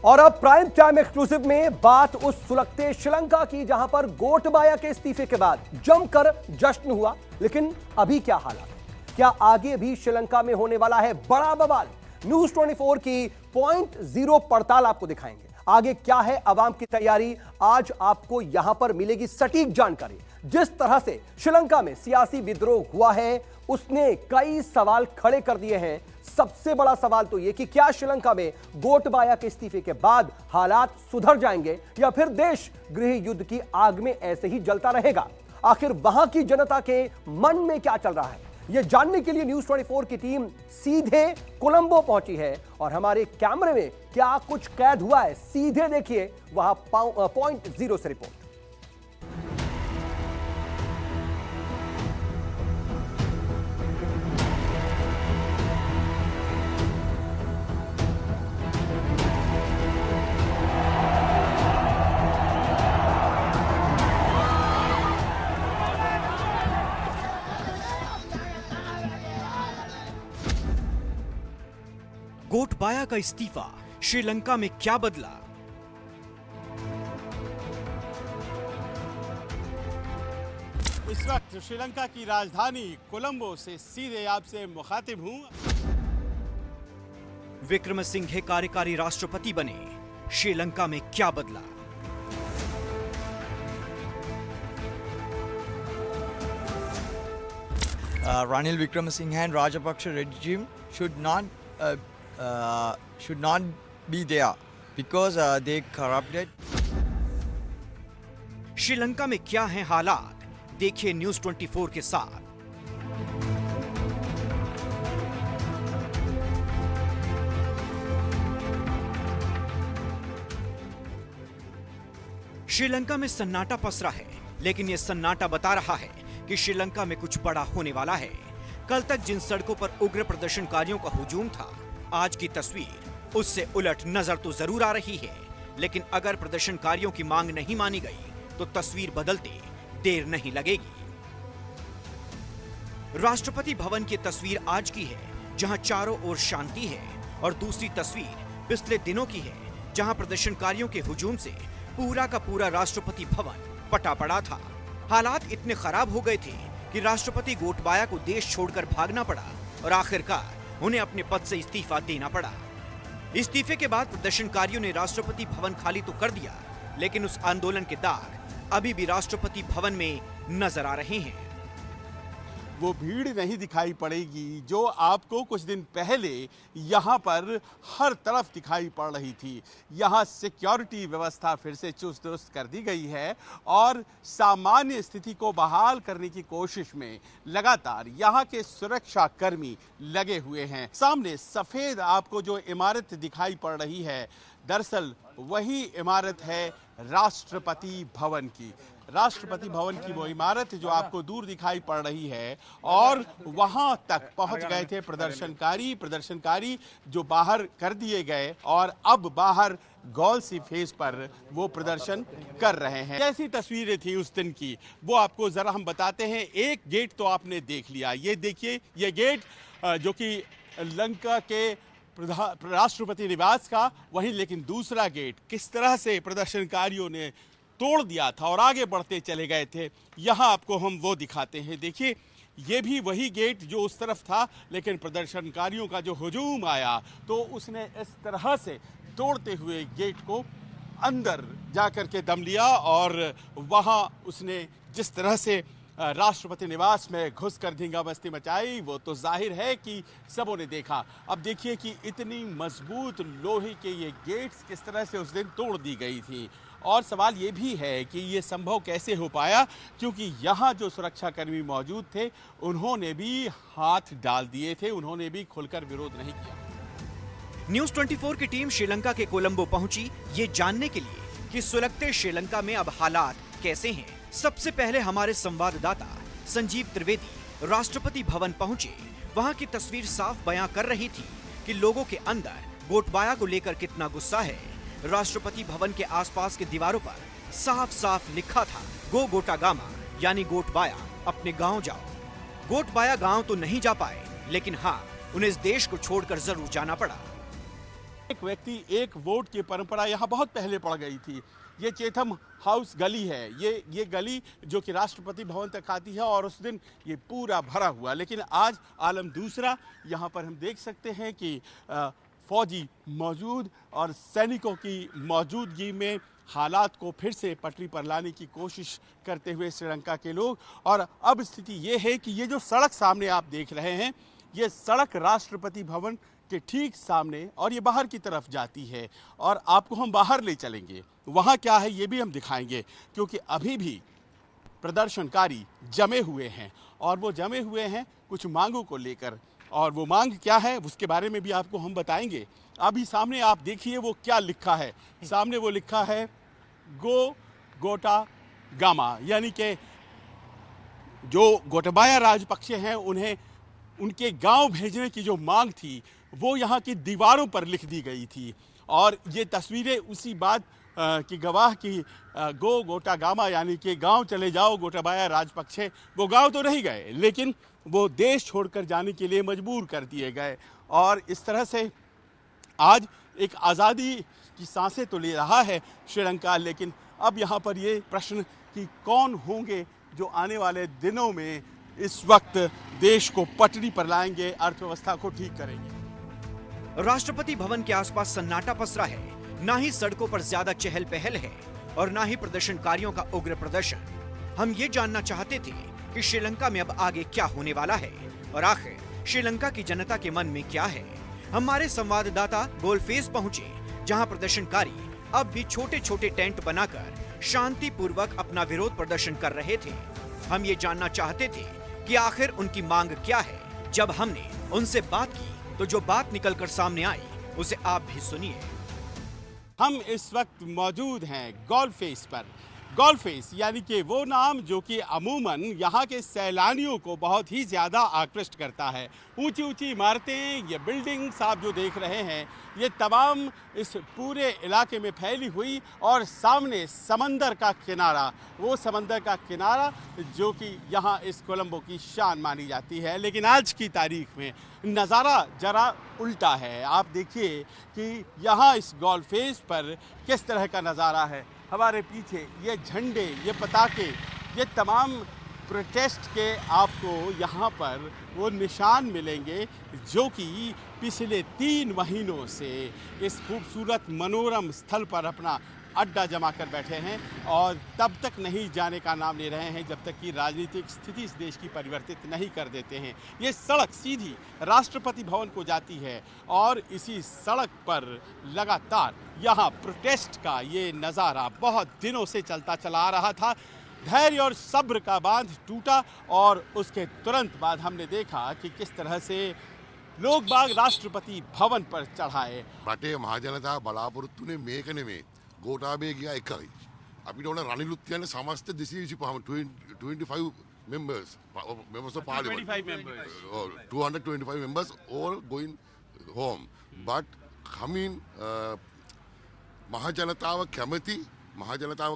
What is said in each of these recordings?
और अब prime time exclusive में बात उस सुलगते श्रीलंका की जहां पर गोटबाया के इस्तीफे के बाद जमकर जश्न हुआ। लेकिन अभी क्या हालात, क्या आगे भी श्रीलंका में होने वाला है बड़ा बवाल? न्यूज 24 की पॉइंट जीरो पड़ताल आपको दिखाएंगे। आगे क्या है अवाम की तैयारी, आज आपको यहां पर मिलेगी सटीक जानकारी। जिस तरह से श्रीलंका में सियासी विद्रोह हुआ है उसने कई सवाल खड़े कर दिए हैं। सबसे बड़ा सवाल तो यह कि क्या श्रीलंका में गोटबाया के इस्तीफे के बाद हालात सुधर जाएंगे या फिर देश गृह युद्ध की आग में ऐसे ही जलता रहेगा? आखिर वहां की जनता के मन में क्या चल रहा है, यह जानने के लिए न्यूज 24 की टीम सीधे कोलंबो पहुंची है और हमारे कैमरे में क्या कुछ कैद हुआ है, सीधे देखिए वहां पॉइंट जीरो से रिपोर्ट। गोटबाया का इस्तीफा श्रीलंका में क्या बदला? इस वक्त श्रीलंका की राजधानी कोलंबो से सीधे आपसे मुखातिब हूं। विक्रमसिंघे कार्यकारी राष्ट्रपति बने, श्रीलंका में क्या बदला? Ranil Wickremesinghe and Rajapaksa regime should not be there because they corrupted. Sri Lanka में क्या हैं हालात, देखिए न्यूज 24 के साथ। श्रीलंका में सन्नाटा पसरा है, लेकिन यह सन्नाटा बता रहा है कि श्रीलंका में कुछ बड़ा होने वाला है। कल तक जिन सड़कों पर उग्र प्रदर्शनकारियों का हुजूम था, आज की तस्वीर उससे उलट नजर तो जरूर आ रही है। लेकिन अगर प्रदर्शनकारियों की मांग नहीं मानी गई तो तस्वीर बदलते देर नहीं लगेगी। राष्ट्रपति भवन की तस्वीर आज की है, जहां चारों ओर शांति है, और दूसरी तस्वीर पिछले दिनों की है, जहां प्रदर्शनकारियों के हुजूम से पूरा का पूरा राष्ट्रपति भवन पटा पड़ा था। हालात इतने खराब हो गए थे कि राष्ट्रपति गोटबाया को देश छोड़कर भागना पड़ा और आखिरकार उन्हें अपने पद से इस्तीफा देना पड़ा। इस्तीफे के बाद प्रदर्शनकारियों ने राष्ट्रपति भवन खाली तो कर दिया, लेकिन उस आंदोलन के दाग अभी भी राष्ट्रपति भवन में नजर आ रहे हैं। वो भीड़ नहीं दिखाई पड़ेगी जो आपको कुछ दिन पहले यहाँ पर हर तरफ दिखाई पड़ रही थी। यहाँ सिक्योरिटी व्यवस्था फिर से चुस्त दुरुस्त कर दी गई है और सामान्य स्थिति को बहाल करने की कोशिश में लगातार यहाँ के सुरक्षा कर्मी लगे हुए हैं। सामने सफ़ेद आपको जो इमारत दिखाई पड़ रही है, दरअसल वही इमारत है राष्ट्रपति भवन की। राष्ट्रपति भवन की वो इमारत जो आपको दूर दिखाई पड़ रही है, और वहां तक पहुंच गए थे प्रदर्शनकारी जो बाहर कर दिए गए और अब बाहर गोल सी फेस पर वो प्रदर्शन कर रहे हैं। कैसी तस्वीरें थी उस दिन की वो आपको जरा हम बताते हैं। एक गेट तो आपने देख लिया, ये देखिए, ये गेट जो कि लंका के राष्ट्रपति निवास का, वहीं लेकिन दूसरा गेट किस तरह से प्रदर्शनकारियों ने तोड़ दिया था और आगे बढ़ते चले गए थे, यहाँ आपको हम वो दिखाते हैं। देखिए, ये भी वही गेट जो उस तरफ था, लेकिन प्रदर्शनकारियों का जो हुजूम आया तो उसने इस तरह से तोड़ते हुए गेट को अंदर जाकर के दम लिया और वहाँ उसने जिस तरह से राष्ट्रपति निवास में घुसकर धींगाबस्ती मचाई, वो तो जाहिर है कि सबों ने देखा। अब देखिए कि इतनी मजबूत लोहे के ये गेट्स किस तरह से उस दिन तोड़ दी गई थी। और सवाल ये भी है कि ये संभव कैसे हो पाया, क्योंकि यहाँ जो सुरक्षाकर्मी मौजूद थे उन्होंने भी हाथ डाल दिए थे, उन्होंने भी खुलकर विरोध नहीं किया। न्यूज 24 की टीम श्रीलंका के कोलंबो पहुंची ये जानने के लिए कि सुलगते श्रीलंका में अब हालात कैसे हैं। सबसे पहले हमारे संवाददाता संजीव त्रिवेदी राष्ट्रपति भवन पहुंचे। वहां की तस्वीर साफ बयां कर रही थी कि लोगों के अंदर गोटबाया को लेकर कितना गुस्सा है। राष्ट्रपति भवन के आसपास के दीवारों पर साफ साफ लिखा था, गो गोटागामा, यानी गोटबाया अपने गांव जाओ। गोटबाया गांव तो नहीं जा पाए, लेकिन हाँ, उन्हें इस देश को छोड़कर जरूर जाना पड़ा। एक व्यक्ति एक वोट की परंपरा यहाँ बहुत पहले पड़ गई थी। ये चेथम हाउस गली है, ये गली जो कि राष्ट्रपति भवन तक आती है और उस दिन ये पूरा भरा हुआ। लेकिन आज आलम दूसरा, यहाँ पर हम देख सकते हैं कि फौजी मौजूद और सैनिकों की मौजूदगी में हालात को फिर से पटरी पर लाने की कोशिश करते हुए श्रीलंका के लोग। और अब स्थिति ये है कि ये जो सड़क सामने आप देख रहे हैं, ये सड़क राष्ट्रपति भवन के ठीक सामने और ये बाहर की तरफ जाती है और आपको हम बाहर ले चलेंगे। वहाँ क्या है ये भी हम दिखाएंगे, क्योंकि अभी भी प्रदर्शनकारी जमे हुए हैं और वो जमे हुए हैं कुछ मांगों को लेकर। और वो मांग क्या है उसके बारे में भी आपको हम बताएंगे। अभी सामने आप देखिए वो क्या लिखा है। सामने वो लिखा है गोटा गामा, यानी कि जो गोटाबाया राजपक्षे हैं उन्हें उनके गांव भेजने की जो मांग थी वो यहाँ की दीवारों पर लिख दी गई थी। और ये तस्वीरें उसी बात की गवाह की गोटा गामा, यानी कि गांव चले जाओ गोटाबाया राजपक्षे। वो गांव तो नहीं गए लेकिन वो देश छोड़कर जाने के लिए मजबूर कर दिए गए। और इस तरह से आज एक आज़ादी की सांसें तो ले रहा है श्रीलंका, लेकिन अब यहाँ पर ये प्रश्न कि कौन होंगे जो आने वाले दिनों में इस वक्त देश को पटरी पर लाएंगे, अर्थव्यवस्था को ठीक करेंगे। राष्ट्रपति भवन के आसपास सन्नाटा पसरा है। ना ही सड़कों पर ज्यादा चहल पहल है और ना ही प्रदर्शनकारियों का उग्र प्रदर्शन। हम ये जानना चाहते थे कि श्रीलंका में अब आगे क्या होने वाला है और आखिर श्रीलंका की जनता के मन में क्या है। हमारे संवाददाता गोलफेस पहुंचे, जहां प्रदर्शनकारी अब भी छोटे छोटे टेंट बनाकर शांतिपूर्वक अपना विरोध प्रदर्शन कर रहे थे। हम ये जानना चाहते थे कि आखिर उनकी मांग क्या है। जब हमने उनसे बात की तो जो बात निकलकर सामने आई उसे आप भी सुनिए। हम इस वक्त मौजूद हैं गोलफेस पर। गोलफेस यानी कि वो नाम जो कि अमूमन यहाँ के सैलानियों को बहुत ही ज़्यादा आकृष्ट करता है। ऊंची ऊंची इमारतें, ये बिल्डिंग्स आप जो देख रहे हैं, ये तमाम इस पूरे इलाके में फैली हुई और सामने समंदर का किनारा, वो समंदर का किनारा जो कि यहाँ इस कोलंबो की शान मानी जाती है। लेकिन आज की तारीख में नज़ारा ज़रा उल्टा है। आप देखिए कि यहाँ इस गोलफेस पर किस तरह का नज़ारा है। हमारे पीछे ये झंडे, ये पताके, ये तमाम प्रोटेस्ट के आपको यहाँ पर वो निशान मिलेंगे जो कि पिछले 3 महीनों से इस खूबसूरत मनोरम स्थल पर अपना अड्डा जमा कर बैठे हैं और तब तक नहीं जाने का नाम ले रहे हैं जब तक कि राजनीतिक स्थिति इस देश की परिवर्तित नहीं कर देते हैं। ये सड़क सीधी राष्ट्रपति भवन को जाती है और इसी सड़क पर लगातार यहाँ प्रोटेस्ट का ये नज़ारा बहुत दिनों से चलता चला आ रहा था। धैर्य और सब्र का बांध टूटा और उसके तुरंत बाद हमने देखा कि किस तरह से लोग बाग राष्ट्रपति भवन पर चढ़ाए। රටේ මහජනතාව බලාපොරොත්තු වෙන්නේ මේක නෙමෙයි. ගෝඨාභය ගියා එකයි. අපිට ඕන රනිලුත් කියන්නේ සමස්ත 225 members of parliament. 25 members. 225 members all going home. But coming මහජනතාව කැමති මහජනතාව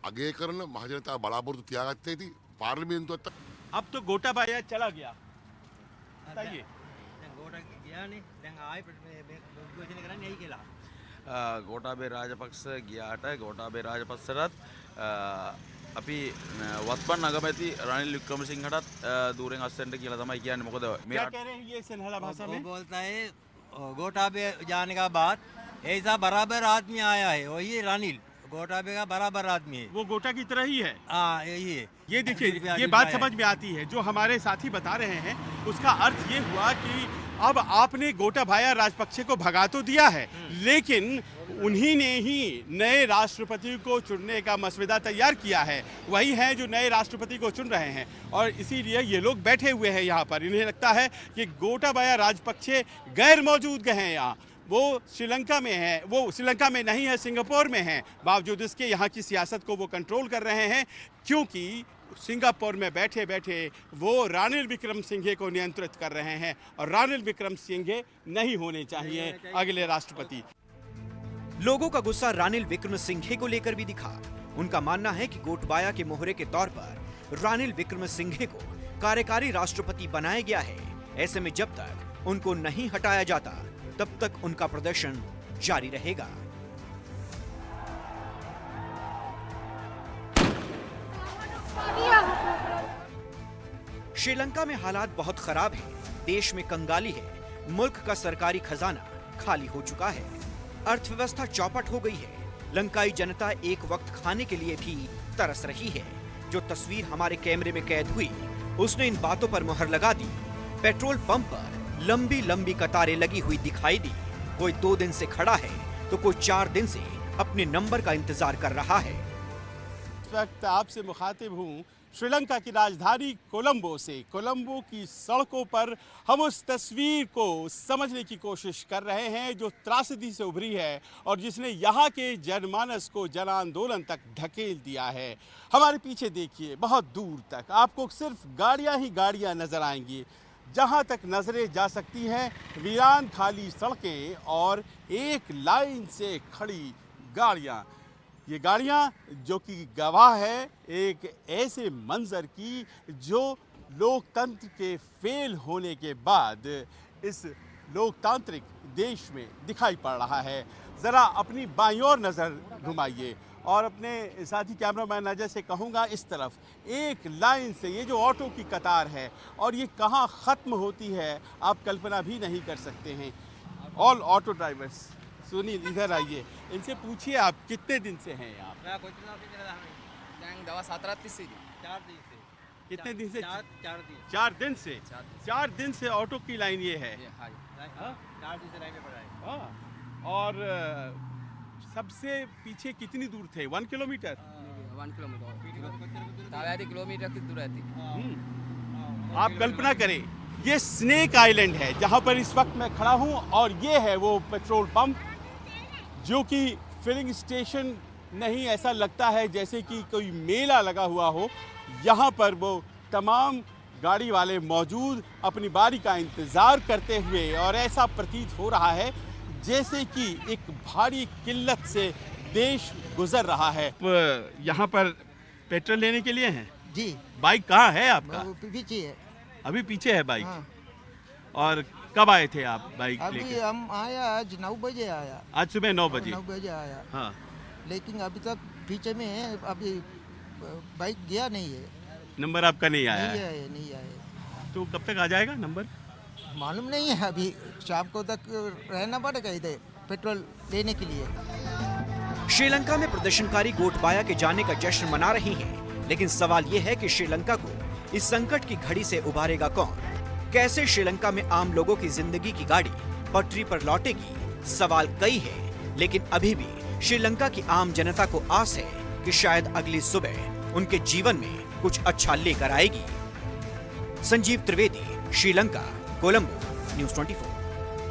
අගය කරන මහජනතාව බලාපොරොත්තු තියාගත්තේ ඉතින් පාර්ලිමේන්තුවත් अब तो गोटाबाया चला गया। बताइए। ගෝඨාභය රාජපක්ෂ ගියාට ගෝඨාභය රාජපක්ෂටත් අපි වත්පන් අගමැති රනිල් වික්‍රමසිංහටත් दूरेන් අස්සෙන්ට කියලා තමයි කියන්නේ। මොකද क्या कह रहे हैं ये सिन्हाला भाषा में? बोलता है गोटाबे जाने का बाद ऐसा बराबर आदमी आया है, वही रनिल गोटाबे का बराबर आदमी है। वो गोटा की तरह ही है। हाँ यही है। ये देखिए, ये बात समझ में आती है जो हमारे साथी बता रहे हैं। उसका अर्थ ये हुआ कि अब आपने गोटाबाया राजपक्षे को भगा तो दिया है, लेकिन उन्हीं ने ही नए राष्ट्रपति को चुनने का मसविदा तैयार किया है। वही हैं जो नए राष्ट्रपति को चुन रहे हैं और इसीलिए ये लोग बैठे हुए हैं यहाँ पर। इन्हें लगता है कि गोटाबाया राजपक्षे गैर मौजूद गए हैं यहाँ। वो श्रीलंका में है, वो श्रीलंका में नहीं है, सिंगापुर में है। बावजूद इसके यहाँ की सियासत को वो कंट्रोल कर रहे हैं, क्योंकि सिंगापुर में बैठे बैठे वो रानिल विक्रमसिंघे को नियंत्रित कर रहे हैं और रानिल विक्रमसिंघे नहीं होने चाहिए अगले राष्ट्रपति। लोगों का गुस्सा रानिल विक्रमसिंघे को लेकर भी दिखा। उनका मानना है कि गोटबाया के मोहरे के तौर पर रानिल विक्रमसिंघे को कार्यकारी राष्ट्रपति बनाया गया है। ऐसे में जब तक उनको नहीं हटाया जाता तब तक उनका प्रदर्शन जारी रहेगा। श्रीलंका में हालात बहुत खराब हैं। देश में कंगाली है, मुल्क का सरकारी खजाना खाली हो चुका है, अर्थव्यवस्था चौपट हो गई है। लंकाई जनता एक वक्त खाने के लिए भी तरस रही है। जो तस्वीर हमारे कैमरे में कैद हुई, उसने इन बातों पर मुहर लगा दी। पेट्रोल पंप पर लंबी लंबी कतारें लगी हुई दिखाई दी। कोई 2 दिन से खड़ा है तो कोई 4 दिन से अपने नंबर का इंतजार कर रहा है। इस वक्त आपसे मुखातिब हूँ श्रीलंका की राजधानी कोलंबो से। कोलंबो की सड़कों पर हम उस तस्वीर को समझने की कोशिश कर रहे हैं जो त्रासदी से उभरी है और जिसने यहाँ के जनमानस को जन आंदोलन तक ढकेल दिया है। हमारे पीछे देखिए, बहुत दूर तक आपको सिर्फ गाड़ियाँ ही गाड़ियाँ नजर आएंगी। जहाँ तक नजरें जा सकती हैं वीरान खाली सड़कें और एक लाइन से खड़ी गाड़ियाँ। ये गाड़ियाँ जो कि गवाह है एक ऐसे मंजर की जो लोकतंत्र के फेल होने के बाद इस लोकतांत्रिक देश में दिखाई पड़ रहा है। ज़रा अपनी बाईं ओर नज़र घुमाइए और अपने साथी कैमरामैन अजय से कहूँगा इस तरफ एक लाइन से ये जो ऑटो की कतार है और ये कहाँ ख़त्म होती है आप कल्पना भी नहीं कर सकते हैं। ऑल ऑटो ड्राइवर्स, सुनील इधर आइए, इनसे पूछिए आप कितने दिन से हैं आप? कितने दिन से? 4 दिन से। 4 दिन से ऑटो की लाइन ये है। 4 दिन से लाइन में पड़ा है। हाँ। और सबसे पीछे कितनी दूर थे? 1 किलोमीटर? 1 किलोमीटर की दूर रहती। आप कल्पना करें ये स्नेक आइलैंड है जहाँ पर इस वक्त मैं खड़ा हूँ और ये है वो पेट्रोल पंप जो कि फिलिंग स्टेशन नहीं, ऐसा लगता है जैसे कि कोई मेला लगा हुआ हो। यहाँ पर वो तमाम गाड़ी वाले मौजूद अपनी बारी का इंतज़ार करते हुए और ऐसा प्रतीत हो रहा है जैसे कि एक भारी किल्लत से देश गुजर रहा है। यहाँ पर पेट्रोल लेने के लिए हैं जी। बाइक कहाँ है आपका? पीछे है, अभी पीछे है बाइक। हाँ। और कब आए थे आप बाइक अभी लेके? हम आया आज 9 बजे आया। आज सुबह 9 बजे? 9 बजे आया। हाँ। लेकिन अभी तक पीछे में है, अभी बाइक गया नहीं है। नंबर आपका नहीं आया नहीं है? आया, नहीं आया। तो कब तक आ जाएगा नंबर? मालूम नहीं है, अभी शाम को तक रहना पड़ेगा इधर पेट्रोल लेने के लिए। श्रीलंका में प्रदर्शनकारी गोटबाया के जाने का जश्न मना रही हैं, लेकिन सवाल ये है कि श्रीलंका को इस संकट की घड़ी से उबारेगा कौन? कैसे श्रीलंका में आम लोगों की जिंदगी की गाड़ी पटरी पर लौटेगी? सवाल कई है, लेकिन अभी भी श्रीलंका की आम जनता को आस है कि शायद अगली सुबह उनके जीवन में कुछ अच्छा लेकर आएगी। संजीव त्रिवेदी, श्रीलंका, कोलंबो, न्यूज़ 24।